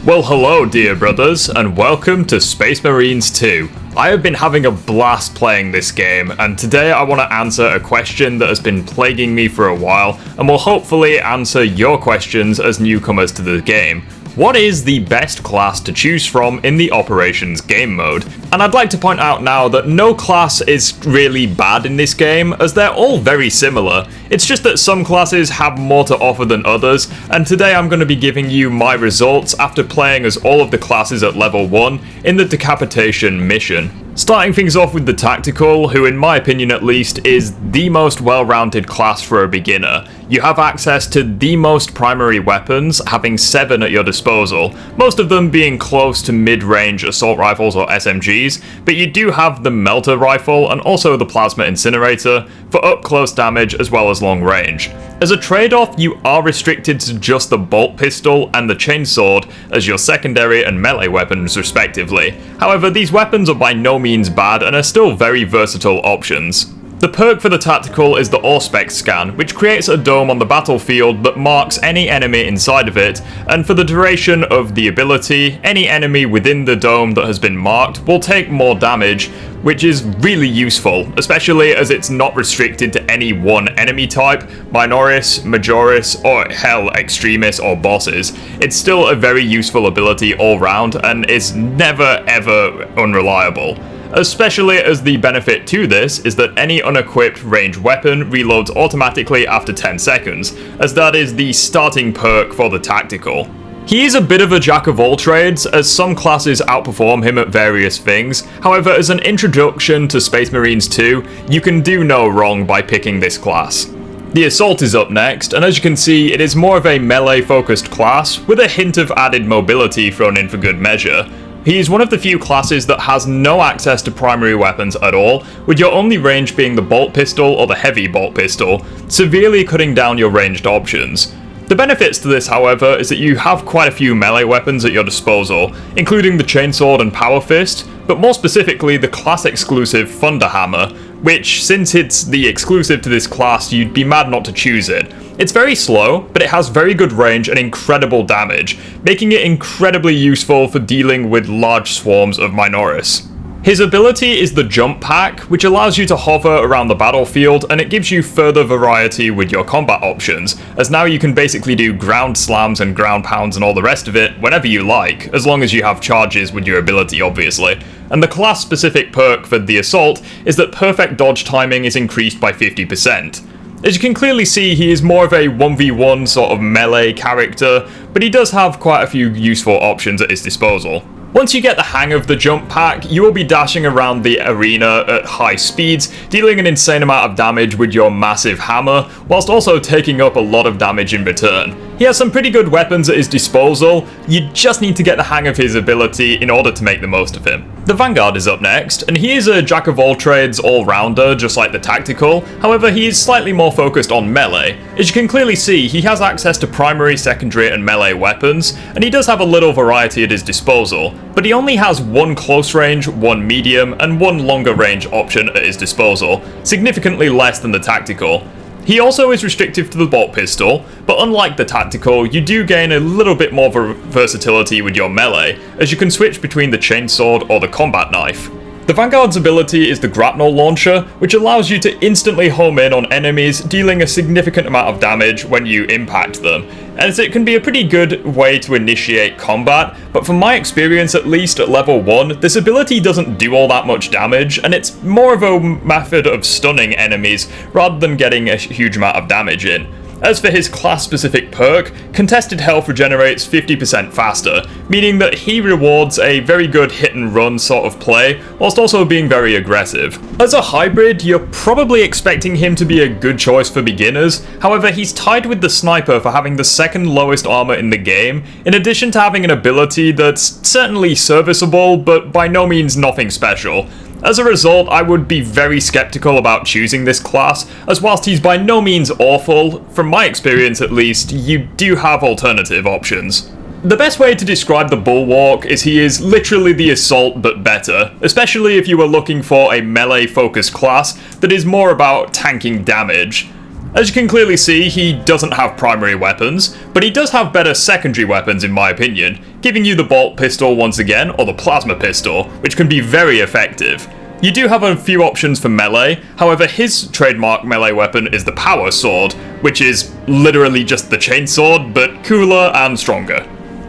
Well, hello dear brothers, and welcome to Space Marines 2. I have been having a blast playing this game, and today I want to answer a question that has been plaguing me for a while, and will hopefully answer your questions as newcomers to the game. What is the best class to choose from in the Operations game mode? And I'd like to point out now that no class is really bad in this game, as they're all very similar. It's just that some classes have more to offer than others, and today I'm going to be giving you my results after playing as all of the classes at level 1 in the Decapitation mission. Starting things off with the Tactical, who in my opinion at least is the most well-rounded class for a beginner. You have access to the most primary weapons, having 7 at your disposal, most of them being close to mid-range assault rifles or SMGs, but you do have the Melter Rifle and also the Plasma Incinerator for up-close damage as well as long range. As a trade-off, you are restricted to just the Bolt Pistol and the Chainsword as your secondary and melee weapons respectively. However, these weapons are by no means bad and are still very versatile options. The perk for the Tactical is the Auspex scan, which creates a dome on the battlefield that marks any enemy inside of it, and for the duration of the ability, any enemy within the dome that has been marked will take more damage, which is really useful, especially as it's not restricted to any one enemy type, Minoris, Majoris, or hell, Extremis or bosses. It's still a very useful ability all round and is never ever unreliable. Especially as the benefit to this is that any unequipped ranged weapon reloads automatically after 10 seconds, as that is the starting perk for the Tactical. He is a bit of a jack of all trades, as some classes outperform him at various things. However, as an introduction to Space Marines 2, you can do no wrong by picking this class. The Assault is up next, and as you can see, it is more of a melee-focused class, with a hint of added mobility thrown in for good measure. He is one of the few classes that has no access to primary weapons at all, with your only range being the Bolt Pistol or the Heavy Bolt Pistol, severely cutting down your ranged options. The benefits to this, however, is that you have quite a few melee weapons at your disposal, including the Chainsword and Power Fist, but more specifically the class-exclusive Thunderhammer, which, since it's the exclusive to this class, you'd be mad not to choose it. It's very slow, but it has very good range and incredible damage, making it incredibly useful for dealing with large swarms of Minoris. His ability is the Jump Pack, which allows you to hover around the battlefield, and it gives you further variety with your combat options, as now you can basically do ground slams and ground pounds and all the rest of it whenever you like, as long as you have charges with your ability obviously. And the class-specific perk for the Assault is that perfect dodge timing is increased by 50%. As you can clearly see, he is more of a 1v1 sort of melee character, but he does have quite a few useful options at his disposal. Once you get the hang of the Jump Pack, you will be dashing around the arena at high speeds, dealing an insane amount of damage with your massive hammer, whilst also taking up a lot of damage in return. He has some pretty good weapons at his disposal, you just need to get the hang of his ability in order to make the most of him. The Vanguard is up next, and he is a jack of all trades all-rounder, just like the Tactical, however he is slightly more focused on melee. As you can clearly see, he has access to primary, secondary and melee weapons, and he does have a little variety at his disposal, but he only has one close range, one medium, and one longer range option at his disposal, significantly less than the Tactical. He also is restricted to the Bolt Pistol, but unlike the Tactical, you do gain a little bit more versatility with your melee, as you can switch between the Chainsword or the Combat Knife. The Vanguard's ability is the Grapnel Launcher, which allows you to instantly home in on enemies, dealing a significant amount of damage when you impact them, as it can be a pretty good way to initiate combat, but from my experience at least at level 1, this ability doesn't do all that much damage, and it's more of a method of stunning enemies rather than getting a huge amount of damage in. As for his class-specific perk, Contested Health regenerates 50% faster, meaning that he rewards a very good hit-and-run sort of play, whilst also being very aggressive. As a hybrid, you're probably expecting him to be a good choice for beginners, however he's tied with the Sniper for having the second lowest armor in the game, in addition to having an ability that's certainly serviceable, but by no means nothing special. As a result, I would be very skeptical about choosing this class, as whilst he's by no means awful, from my experience at least, you do have alternative options. The best way to describe the Bulwark is he is literally the Assault but better, especially if you were looking for a melee-focused class that is more about tanking damage. As you can clearly see, he doesn't have primary weapons, but he does have better secondary weapons in my opinion, giving you the bolt pistol once again, or the plasma pistol, which can be very effective. You do have a few options for melee, however his trademark melee weapon is the power sword, which is literally just the chainsword, but cooler and stronger.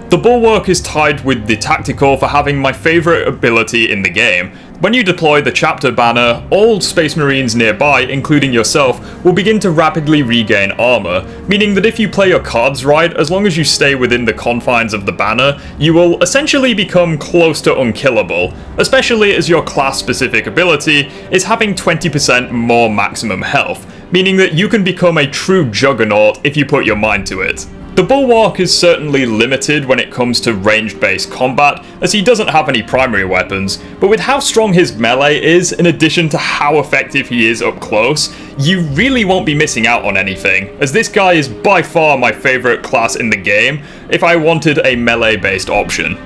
The Bulwark is tied with the tactical for having my favourite ability in the game. When you deploy the chapter banner, all Space Marines nearby, including yourself, will begin to rapidly regain armor, meaning that if you play your cards right, as long as you stay within the confines of the banner, you will essentially become close to unkillable, especially as your class-specific ability is having 20% more maximum health, meaning that you can become a true juggernaut if you put your mind to it. The Bulwark is certainly limited when it comes to range-based combat, as he doesn't have any primary weapons, but with how strong his melee is, in addition to how effective he is up close, you really won't be missing out on anything, as this guy is by far my favourite class in the game if I wanted a melee-based option.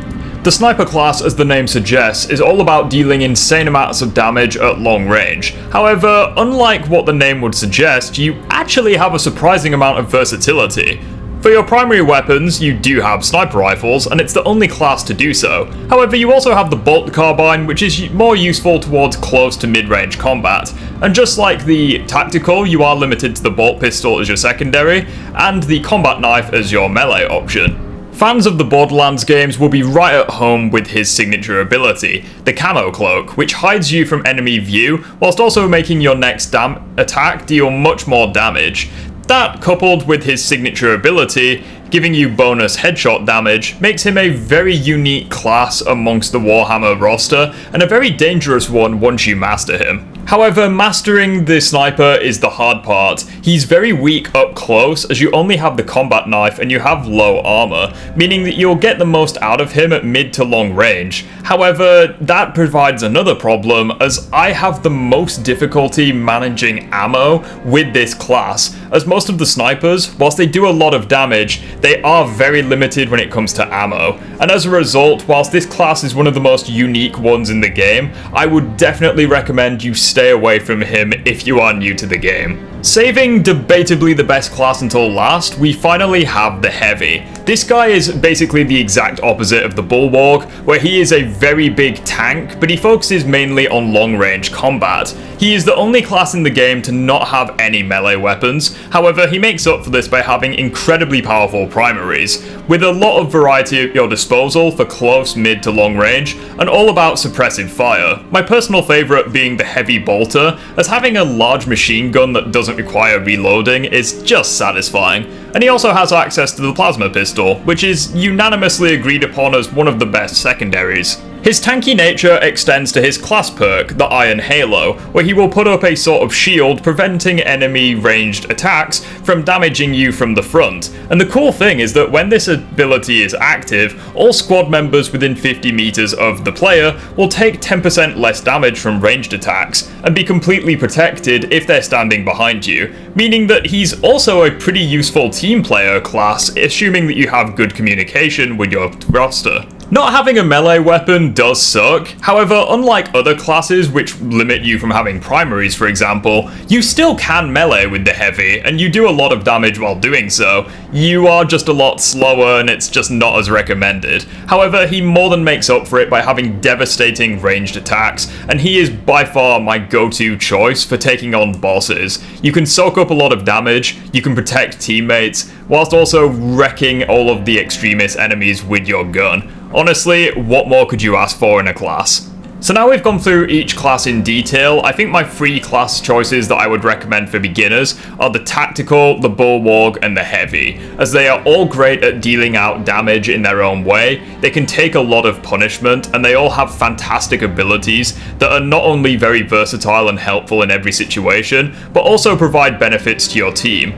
The sniper class, as the name suggests, is all about dealing insane amounts of damage at long range. However, unlike what the name would suggest, you actually have a surprising amount of versatility. For your primary weapons, you do have sniper rifles, and it's the only class to do so. However, you also have the bolt carbine, which is more useful towards close to mid-range combat. And just like the tactical, you are limited to the bolt pistol as your secondary, and the combat knife as your melee option. Fans of the Borderlands games will be right at home with his signature ability, the camo cloak, which hides you from enemy view, whilst also making your next attack deal much more damage. That, coupled with his signature ability, giving you bonus headshot damage, makes him a very unique class amongst the Warhammer roster, and a very dangerous one once you master him. However, mastering the sniper is the hard part. He's very weak up close, as you only have the combat knife and you have low armor, meaning that you'll get the most out of him at mid to long range. However, that provides another problem, as I have the most difficulty managing ammo with this class, as most of the snipers, whilst they do a lot of damage, they are very limited when it comes to ammo. And as a result, whilst this class is one of the most unique ones in the game, I would definitely recommend you stay away from him if you are new to the game. Saving debatably the best class until last, we finally have the Heavy. This guy is basically the exact opposite of the Bulwark, where he is a very big tank, but he focuses mainly on long-range combat. He is the only class in the game to not have any melee weapons, however he makes up for this by having incredibly powerful primaries, with a lot of variety at your disposal for close, mid to long range, and all about suppressive fire. My personal favourite being the Heavy Bolter, as having a large machine gun that doesn't require reloading is just satisfying. And he also has access to the plasma pistol, which is unanimously agreed upon as one of the best secondaries. His tanky nature extends to his class perk, the Iron Halo, where he will put up a sort of shield preventing enemy ranged attacks from damaging you from the front. And the cool thing is that when this ability is active, all squad members within 50 meters of the player will take 10% less damage from ranged attacks and be completely protected if they're standing behind you, meaning that he's also a pretty useful team player class, assuming that you have good communication with your roster. Not having a melee weapon does suck, however, unlike other classes which limit you from having primaries for example, you still can melee with the Heavy, and you do a lot of damage while doing so. You are just a lot slower and it's just not as recommended. However, he more than makes up for it by having devastating ranged attacks, and he is by far my go-to choice for taking on bosses. You can soak up a lot of damage, you can protect teammates, whilst also wrecking all of the extremist enemies with your gun. Honestly, what more could you ask for in a class? So now we've gone through each class in detail, I think my 3 class choices that I would recommend for beginners are the Tactical, the Bulwark, and the Heavy, as they are all great at dealing out damage in their own way, they can take a lot of punishment, and they all have fantastic abilities that are not only very versatile and helpful in every situation, but also provide benefits to your team.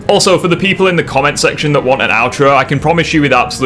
Also, for the people in the comment section that want an outro, I can promise you with absolute